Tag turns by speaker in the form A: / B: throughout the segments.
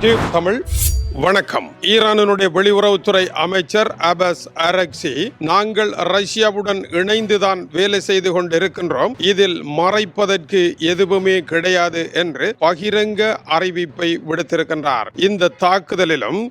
A: Tube Tamil வணக்கம். ஈரானுடைய வெளியுறவுத்துறை அமைச்சர் அபாஸ் அரக்சி, நாங்கள் ரஷ்யாவுடன் இணைந்துதான் வேலை செய்து கொண்டிருக்கின்றோம், இதில் மறைப்பதற்கு எதுவுமே கிடையாது என்று பகிரங்க அறிவிப்பை விடுத்திருக்கின்றார். இந்த தாக்குதலிலும்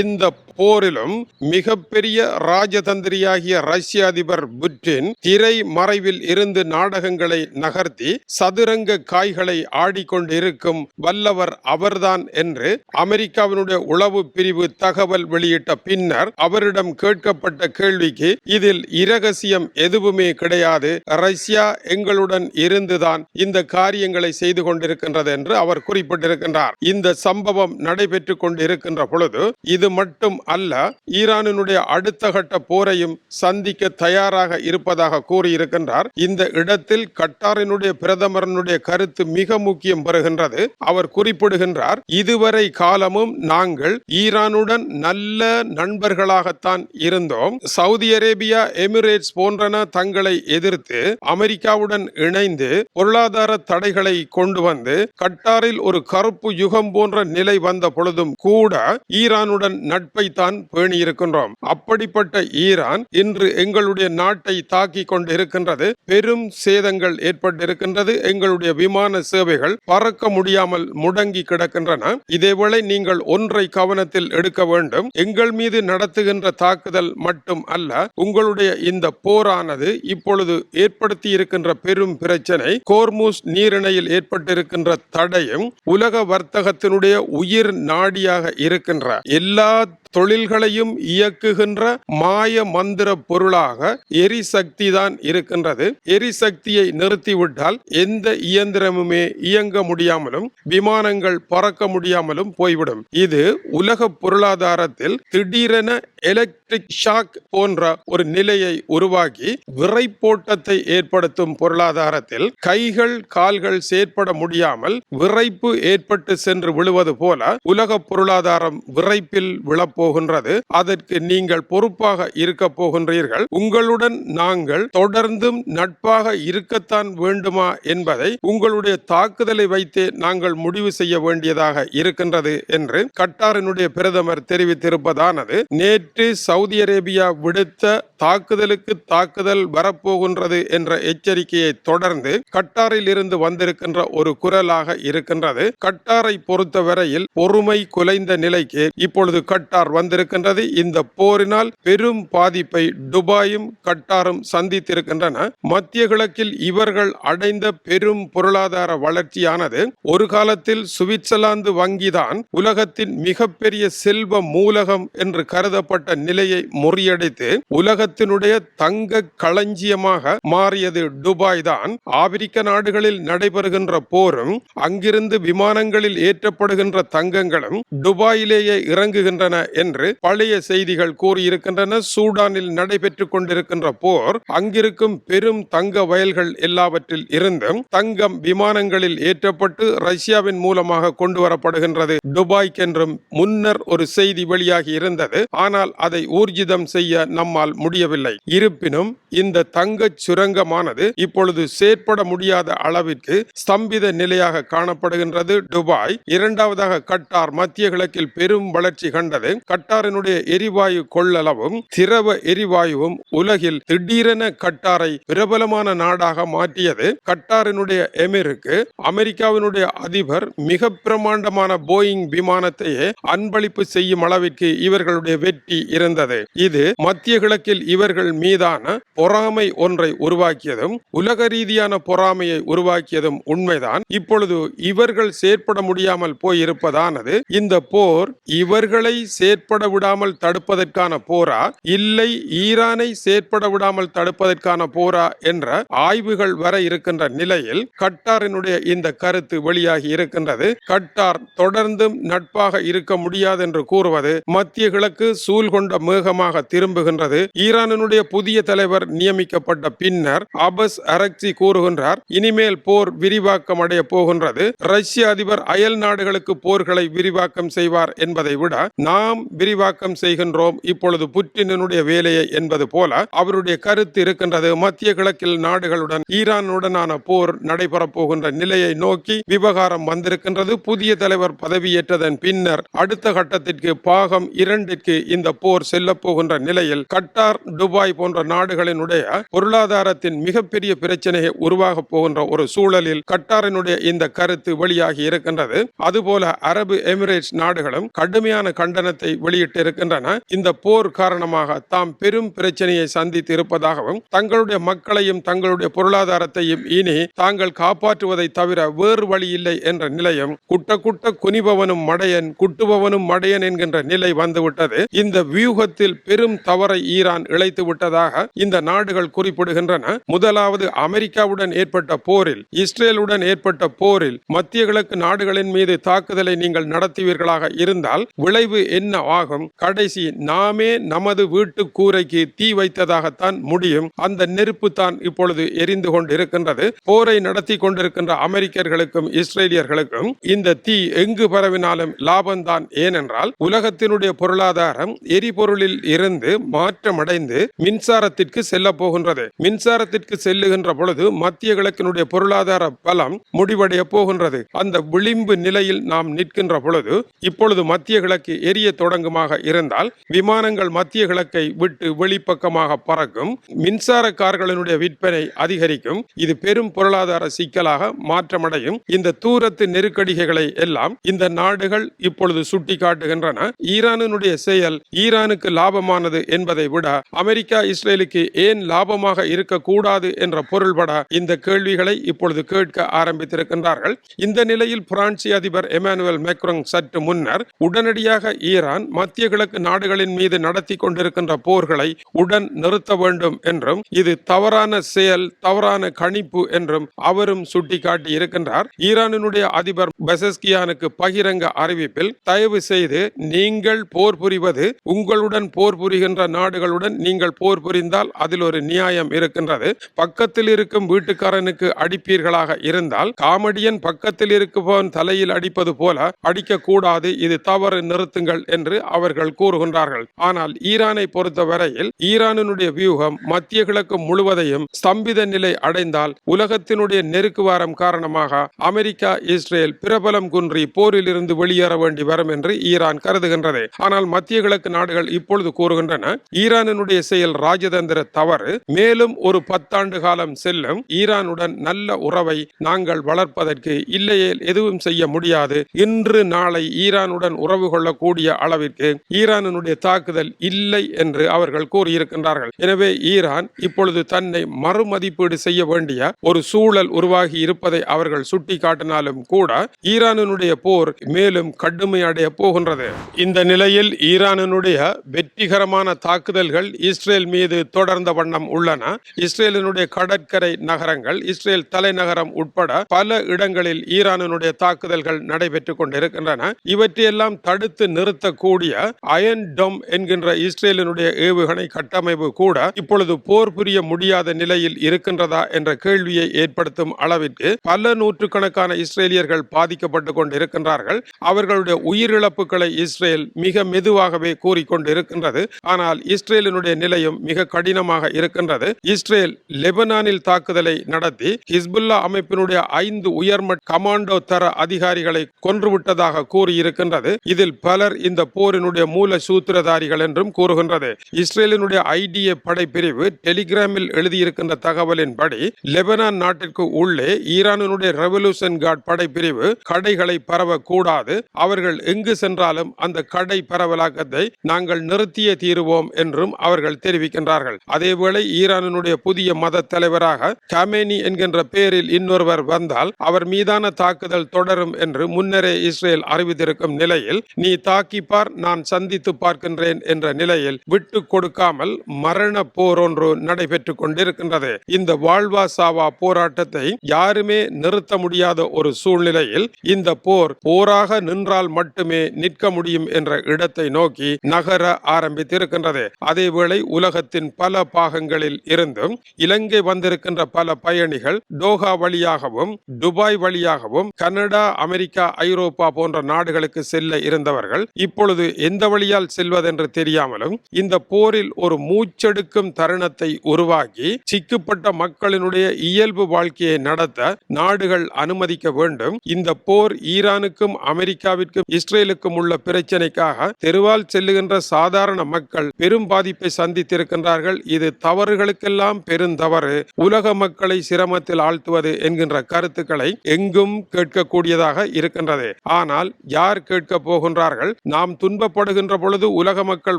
A: இந்த போரிலும் மிகப்பெரிய ராஜதந்திரியாகிய ரஷ்ய அதிபர் புட்டின் திரை மறைவில் இருந்து நாடகங்களை நகர்த்தி சதுரங்க காய்களை ஆடிக்கொண்டிருக்கும் வல்லவர் அவர்தான் என்று அமெரிக்காவினுடைய உளவு பிரிவு தகவல் வெளியிட்ட பின்னர் அவரிடம் கேட்கப்பட்ட கேள்விக்கு இதில் இரகசியம் எதுவுமே கிடையாது, ரஷ்யா எங்களுடன் இருந்துதான் இந்த காரியங்களை செய்து கொண்டிருக்கின்றது என்று அவர் குறிப்பிட்டிருக்கின்றார். இந்த சம்பவம் நடைபெற்றுக் கொண்டிருக்கின்ற பொழுது இது மட்டும் அல்ல, ஈரானினுடைய அடுத்த கட்ட போரையும் சந்திக்க தயாராக இருப்பதாக கூறியிருக்கின்றார். இந்த இடத்தில் கட்டாரினுடைய பிரதமரனுடைய கருத்து மிக முக்கியம் பெறுகின்றது. அவர் குறிப்பிடுகின்றார், இதுவரை காலமும் நாங்கள் ஈரானுடன் நல்ல நண்பர்களாகத்தான் இருந்தோம். சவுதி அரேபியா, எமிரேட்ஸ் போன்றன தங்களை எதிர்த்து அமெரிக்காவுடன் இணைந்து பொருளாதார தடைகளை கொண்டு வந்து கட்டாரில் ஒரு கருப்பு யுகம் போன்ற நிலை வந்த பொழுதும் கூட ஈரானுடன் நட்பை தான் பேணியிருக்கின்றோம். அப்படிப்பட்ட ஈரான் இன்று எங்களுடைய நாட்டை தாக்கி கொண்டு இருக்கின்றது. பெரும் சேதங்கள் ஏற்பட்டிருக்கின்றது. எங்களுடைய விமான சேவைகள் பறக்க முடியாமல் முடங்கி கிடக்கின்றன. இதேவேளை நீங்கள் ஒன்றை கவனத்தில் எடுக்க வேண்டும். எங்கள் மீது நடத்துகின்ற தாக்குதல் மட்டும் அல்ல, உங்களுடைய இந்த போரானது இப்பொழுது ஏற்படுத்தி இருக்கின்ற பெரும் பிரச்சனை கோர்முஸ் நீரிணையில் ஏற்பட்டிருக்கின்ற தடையும் உலக வர்த்தகத்தினுடைய உயிர் நாடியாக இருக்கின்ற எல்லா தொழில்களையும் இயக்குகின்ற மாய மந்திர பொருளாக எரிசக்தி தான் இருக்கின்றது. எரிசக்தியை நிறுத்திவிட்டால் எந்த இயந்திரமுமே இயங்க முடியாமலும் விமானங்கள் பறக்க முடியாமலும் போய்விடும். இது உலக பொருளாதாரத்தில் திடீரென எலக்ட்ரிக் ஷாக் போன்ற ஒரு நிலையை உருவாக்கி விரைப்போட்டத்தை ஏற்படுத்தும். பொருளாதாரத்தில் கைகள் கால்கள் செயற்பட முடியாமல் விரைப்பு ஏற்பட்டு சென்று விழுவது போல உலக பொருளாதாரம் விரைப்பில் விழப்போகின்றது. அதற்கு நீங்கள் பொறுப்பாக இருக்க போகின்றீர்கள். உங்களுடன் நாங்கள் தொடர்ந்தும் நட்பாக இருக்கத்தான் வேண்டுமா என்பதை உங்களுடைய தாக்குதலை வைத்தே நாங்கள் முடிவு செய்ய வேண்டியதாக இருக்கின்றது என்று கட்டாரினுடைய பிரதமர் தெரிவித்திருப்பதானது நேற்று சவுதி அரேபியா விடுத்த தாக்குதலுக்கு தாக்குதல் வரப்போகின்றது என்ற எச்சரிக்கையை தொடர்ந்து கட்டாரில் இருந்து வந்திருக்கின்ற ஒரு குரலாக இருக்கின்றது. கட்டாரை பொறுத்தவரையில் பொறுமை குலைந்த நிலைக்கு இப்பொழுது கட்டார் வந்திருக்கின்றது. இந்த போரினால் பெரும் பாதிப்பை துபாயும் கட்டாரும் சந்தித்திருக்கின்றன. மத்திய கிழக்கில் இவர்கள் அடைந்த பெரும் பொருளாதார வளர்ச்சியானது ஒரு காலத்தில் சுவிட்சர்லாந்து வங்கிதான் உலகத்தின் மிகப்பெரிய செல்வ மூலகம் என்று கருதப்பட்ட நிலையை முறியடித்து உலகத்தினுடைய தங்க களஞ்சியமாக மாறியது துபாய் தான். ஆப்பிரிக்க நாடுகளில் நடைபெறுகின்ற போரும் அங்கிருந்து விமானங்களில் ஏற்றப்படுகின்ற தங்கங்களும் துபாயிலேயே இறங்குகின்றன என்று பழைய செய்திகள் கூறியிருக்கின்றன. சூடானில் நடைபெற்றுக் கொண்டிருக்கின்ற போர் அங்கிருக்கும் பெரும் தங்க வயல்கள் எல்லாவற்றில் இருந்தும் தங்கம் விமானங்களில் ஏற்றப்பட்டு ரஷ்யாவின் மூலமாக கொண்டு வரப்படுகின்றது துபாய்க்கென்றும் முன்னர் ஒரு செய்தி வெளியாகி இருந்தது. ஆனால் அதை ஊர்ஜிதம் செய்ய நம்மால் முடியவில்லை. இருப்பினும் இந்த தங்க சுரங்கமானது இப்பொழுது செயற்பட முடியாத அளவிற்கு ஸ்தம்பித நிலையாக காணப்படுகின்றது துபாய். இரண்டாவதாக கட்டார் மத்திய கிழக்கில் பெரும் வளர்ச்சி கண்டது. கட்டாரினுடைய எரிவாயு கொள்ளளவும் திரவ எரிவாயுவும் உலகில் திடீரென கட்டாரை பிரபலமான நாடாக மாற்றியது. கட்டாரினுடைய எமிருக்கு அமெரிக்காவினுடைய அதிபர் மிக பிரமாண்டமான போயிங் விமானத்தையே அன்பளிப்பு செய்யும் அளவிற்கு இவர்களுடைய வெற்றி இருந்தது. இது மத்திய கிழக்கில் இவர்கள் மீதான பொறாமை ஒன்றை உருவாக்கியதும் உலக ரீதியான பொறாமையை உருவாக்கியதும் உண்மைதான். இப்பொழுது இவர்கள் செயற்பட முடியாமல் போயிருப்பதானது இந்த போர் இவர்களை செயற்பட விடாமல் தடுப்பதற்கான போரா, இல்லை ஈரானை செயற்பட விடாமல் தடுப்பதற்கான போரா என்ற ஆய்வுகள் வர இருக்கின்ற நிலையில் கட்டாரினுடைய இந்த கருத்து வெளியாகி இருக்கின்றது. கட்டார் தொடர்ந்தும் நட்பாக இருக்க முடியாது என்று கூறுவது மத்திய கிழக்கு சூழ் கொண்ட மேகமாக திரும்புகின்றது. ஈரானினுடைய புதிய தலைவர் நியமிக்கப்பட்ட பின்னர் அபஸ் அரக்சி கூறுகின்றார், இனிமேல் போர் விரிவாக்கம் அடைய போகின்றது. ரஷ்ய அதிபர் அயல் நாடுகளுக்கு போர்களை விரிவாக்கம் செய்வார் என்பதை விட நாம் விரிவாக்கம் செய்கின்றோம் இப்பொழுது புட்டினுடைய வேலையை என்பது போல அவருடைய கருத்து இருக்கின்றது. மத்திய கிழக்கில் நாடுகளுடன் ஈரானுடனான போர் நடைபெறப் போகின்ற நிலையை நோக்கி விவகாரம் வந்திருக்கின்றது. புதிய தலைவர் பதவியேற்றதன் பின்னர் அடுத்த கட்டத்திற்கு பாகம் 2ற்கு இந்த போர் செல்ல போகின்ற நிலையில் கட்டார், துபாய் போன்ற நாடுகளினுடைய பொருளாதாரத்தின் மிகப்பெரிய பிரச்சனையை உருவாக போகின்ற ஒரு சூழலில் கட்டாரினுடைய இந்த கருத்து வெளியாகி இருக்கின்றது. அதுபோல அரபு எமிரேட்ஸ் நாடுகளும் கடுமையான கண்டனத்தை வெளியிட்டிருக்கின்றன. இந்த போர் காரணமாக தாம் பெரும் பிரச்சனையை சந்தித்து இருப்பதாகவும் தங்களுடைய மக்களையும் தங்களுடைய பொருளாதாரத்தையும் இனி தாங்கள் காப்பாற்றுவதை தவிர வேறு வழி இல்லை என்ற நிலையும் குட்ட குட்ட குனிபவனும் மடையன் குட்டுபவனும் மடையன் என்கின்ற நிலை வந்துவிட்டது. இந்த வியூகத்தில் பெரும் தவறை ஈரான் இழைத்து விட்டதாக இந்த நாடுகள் குறிப்பிடுகின்றன. முதலாவது அமெரிக்காவுடன் ஏற்பட்ட போரில், இஸ்ரேலுடன் ஏற்பட்ட போரில் மத்திய கிழக்கு நாடுகளின் மீது தாக்குதலை நீங்கள் நடத்துவீர்களாக இருந்தால் விளைவு என்ன ஆகும்? கடைசி நாமே நமது வீட்டு கூரைக்கு தீ வைத்ததாகத்தான் முடியும். அந்த நெருப்பு தான் இப்பொழுது எரிந்து கொண்டிருக்கின்றது. போரை நடத்தி கொண்டிருக்கின்ற அமெரிக்கர்களுக்கும் இஸ்ரேலியர்களுக்கும் இந்த தீ எங்கு பரவினாலும் லாபம்தான். ஏனென்றால் உலகத்தினுடைய பொருளாதாரம் எரிபொருளில் இருந்து மாற்றமடைந்து மின்சாரத்திற்கு செல்ல போகின்றது. மின்சாரத்திற்கு செல்லுகின்ற பொழுது மத்திய கிழக்கினுடைய பொருளாதார பலம் முடிவடைய போகின்றது. அந்த விளிம்பு நிலையில் நாம் நிற்கின்ற பொழுது இப்பொழுது மத்திய கிழக்கு எரிய தொடங்குமாக இருந்தால் விமானங்கள் மத்திய கிழக்கை விட்டு வெளிப்பக்கமாக பறக்கும், மின்சார கார்களினுடைய விற்பனை அதிகரிக்கும். இது பெரும் பொருளாதார சிக்கலாக மாற்றமடையும். இந்த தூரத்து நெருக்கடிகளை எல்லாம் இந்த நாடுகள் இப்பொழுது சுட்டிக்காட்டுகின்றன. ஈரானுடைய செயல் ஈரானுக்கு லாபமானது என்பதை விட அமெரிக்கா இஸ்ரேலுக்கு ஏன் லாபமாக இருக்கக்கூடாது என்ற பொருள்பட இந்த கேள்விகளை இப்பொழுது கேட்க ஆரம்பித்திருக்கின்றார்கள். இந்த நிலையில் பிரான்சிய அதிபர் எமானுவேல் மேக்ரோன் சற்று முன்னர் உடனடியாக ஈரான் மத்திய கிழக்கு நாடுகளின் மீது நடத்தி கொண்டிருக்கின்ற போர்களை உடன் நிறுத்த வேண்டும் என்றும் இது தவறான செயல், தவறான கணிப்பு என்றும் அவரும் சுட்டிக்காட்டி இருக்கின்றார். ஈரானுடைய அதிபர் பெசஸ்கியானுக்கு பகிரங்க அறிவிப்பில், தயவு செய்து நீங்கள் போர் புரிவது உங்களுடன் போர் புரிகின்ற நாடுகளுடன் நீங்கள் போர் புரிந்தால் அதில் ஒரு நியாயம் இருக்கின்றது. பக்கத்தில் இருக்கும் வீட்டுக்காரனுக்கு அடிப்பீர்களாக இருந்தால் காமெடியன் பக்கத்தில் இருப்பவன் தலையில் அடிப்பது போல அடிக்கக்கூடாது, இது தவறு, நிறுத்துங்கள் என்று அவர்கள் கூறுகின்றார்கள். ஆனால் ஈரானை பொறுத்தவரையில் ஈரானுடைய வியூகம் மத்திய கிழக்கு முழுவதையும் ஸ்தம்பித நிலை அடைந்தால் உலகத்தினுடைய நெருக்குவாரம் காரணமாக அமெரிக்கா இஸ்ரேல் பிரபலம் குன்றி போரில் இருந்து வெளியேற வேண்டி வரும் என்று ஈரான் கருதுகின்றது. ஆனால் மத்திய கிழக்கு நாடுகள் இப்பொழுது கூறுகின்றன, ஈரானுடைய செயல் ராஜதந்திர தவறு. மேலும் ஒரு 10 ஆண்டு காலம் செல்லும். ஈரானுடன் நல்ல உறவை நாங்கள் வளர்ப்பதற்கு இல்லையே எதுவும் செய்ய முடியாது. இன்று நாளை ஈரானுடன் உறவு கொள்ளக்கூடிய அளவிற்கு ஈரானுடைய தாக்குதல் இல்லை என்று அவர்கள் கூறியிருக்கின்றார்கள். எனவே ஈரான் இப்பொழுது தன்னை மறுமதிப்பீடு செய்ய வேண்டிய ஒரு சூழல் உருவாகி இருப்பதை அவர்கள் சுட்டிக்காட்டினாலும் கூட ஈரானுடைய போர் மேலும் கடுமையடைய போகின்றது. இந்த நிலையில் ஈரானுடைய வெற்றிகரமான தாக்குதல்கள் இஸ்ரேல் மீது தொடர்ந்த வண்ணம் உள்ளன. இஸ்ரேலினுடைய கடற்கரை நகரங்கள், இஸ்ரேல் தலைநகரம் உட்பட பல இடங்களில் ஈரானுடைய தாக்குதல்கள் நடைபெற்றுக் கொண்டிருக்கின்றன. இவற்றையெல்லாம் தடுத்து நிறுத்தக்கூடிய அயன் டோம் என்கின்ற இஸ்ரேலினுடைய ஏவுகணை கட்டமைப்பு கூட இப்பொழுது போர் புரிய முடியாத நிலையில் இருக்கின்றதா என்ற கேள்வியை ஏற்படுத்தும் அளவிற்கு பல நூற்றுக்கணக்கான இஸ்ரேலியர்கள் பாதிக்கப்பட்டு கொண்டிருக்கின்றார்கள். அவர்களுடைய உயிரிழப்புகளை இஸ்ரேல் மிக மெதுவாகவே கூறிக்கொண்டிருக்கின்றது. ஆனால் இஸ்ரேலினுடைய நிலையும் மிக கடினமாக இருக்கின்றது. இஸ்ரேல் லெபனானில் தாக்குதலை நடத்தி ஹிஸ்புல்லா அமைப்பினுடைய 5 உயர்மட்ட கமாண்டோ தர அதிகாரிகளை கொன்றுவிட்டதாக கூறியிருக்கின்றது. இதில் பலர் இந்த போரினுடைய மூல சூத்திரதாரிகள் என்றும் கூறுகின்றது. இஸ்ரேலினுடைய ஐடிஏ படைப்பிரிவு டெலிகிராமில் எழுதியிருக்கின்ற தகவலின்படி லெபனான் நாட்டிற்கு உள்ளே ஈரானுடைய ரெவல்யூஷன் கார்ட் படைப்பிரிவு கடைகளை பரவக்கூடாது, அவர்கள் எங்கு சென்றாலும் அந்த கடை பரவலாக்கத்தை நாங்கள் நிறுத்திய தீருவோம் என்றும் அவர்கள் தெரிவிக்கின்றார்கள். அதேவேளை ஈரானுடைய புதிய மத தலைவராக கமேனி என்கின்ற பெயரில் இன்னொருவர் வந்தால் அவர் மீதான தாக்குதல் தொடரும் என்று முன்னரே இஸ்ரேல் அறிவித்திருக்கும் நிலையில், நீ தாக்கிப்பார் நான் சந்தித்து பார்க்கின்றேன் என்ற நிலையில் விட்டு கொடுக்காமல் மரண போர் ஒன்று நடைபெற்றுக் கொண்டிருக்கின்றது. இந்த வாழ்வா சாவா போராட்டத்தை யாருமே நிறுத்த முடியாத ஒரு சூழ்நிலையில் இந்த போர் போராக நின்றால் மட்டுமே நிற்க முடியும் என்ற இடத்தை நோக்கி நகர ஆரம்பித்திருக்கின்றது. அதேவேளை உலகத்தின் பல பாகங்களில் இருந்தும் இலங்கை வந்திருக்கின்ற பல பயணிகள் டோஹா வழியாகவும் துபாய் வழியாகவும் கனடா, அமெரிக்கா, ஐரோப்பா போன்ற நாடுகளுக்கு செல்ல இருந்தவர்கள் இப்பொழுது எந்த வழியால் செல்வதென்று தெரியாமலும் இந்த போரில் ஒரு மூச்செடுக்கும் தருணத்தை உருவாக்கி சிக்கப்பட்ட மக்களினுடைய இயல்பு வாழ்க்கையை நடத்த நாடுகள் அனுமதிக்க வேண்டும். இந்த போர் ஈரானுக்கும் அமெரிக்காவிற்கும் இஸ்ரேலுக்கும் உள்ள பிரச்சனைக்காக தெருவால் செல்லுகின்ற சாதாரண மக்கள் பெரும் பாதிப்பை சந்தித்திருக்கின்றார்கள். இது தவறுகளுக்கெல்லாம் பெருந்தவறு, உலக மக்களை சிரமத்தில் ஆழ்த்துவது என்கின்ற கருத்துக்களை எங்கும் கேட்கக்கூடியதாக இருக்கின்றது. ஆனால் யார் கேட்க போகின்றார்கள்? நாம் துன்பப்படுகின்ற பொழுது உலக மக்கள்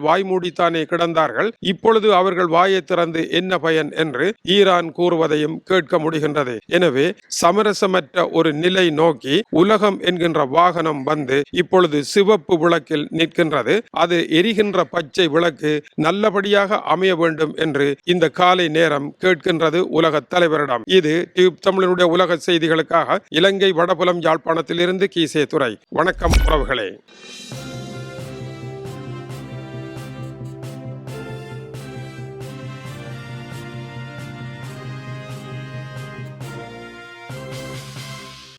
A: வாய்மூடித்தானே கிடந்தார்கள், இப்பொழுது அவர்கள் வாயை திறந்து என்ன பயன் என்று ஈரான் கூறுவதையும் கேட்க முடிகின்றது. எனவே சமரசமற்ற ஒரு நிலை நோக்கி உலகம் என்கின்ற வாகனம் வந்து இப்பொழுது சிவப்பு விளக்கில் நிற்கின்றது. அது எரிகின்ற பச்சை விளக்கு நல்லபடியாக அமைய வேண்டும் என்று இந்த காலை நேரம் கேட்கின்றது உலக தலைவரிடம். இது டியூப் தமிழனுடைய உலக செய்திகளுக்காக இலங்கை வடபுலம் யாழ்ப்பாணத்தில் இருந்து கீசே துரை. வணக்கம் உறவுகளே.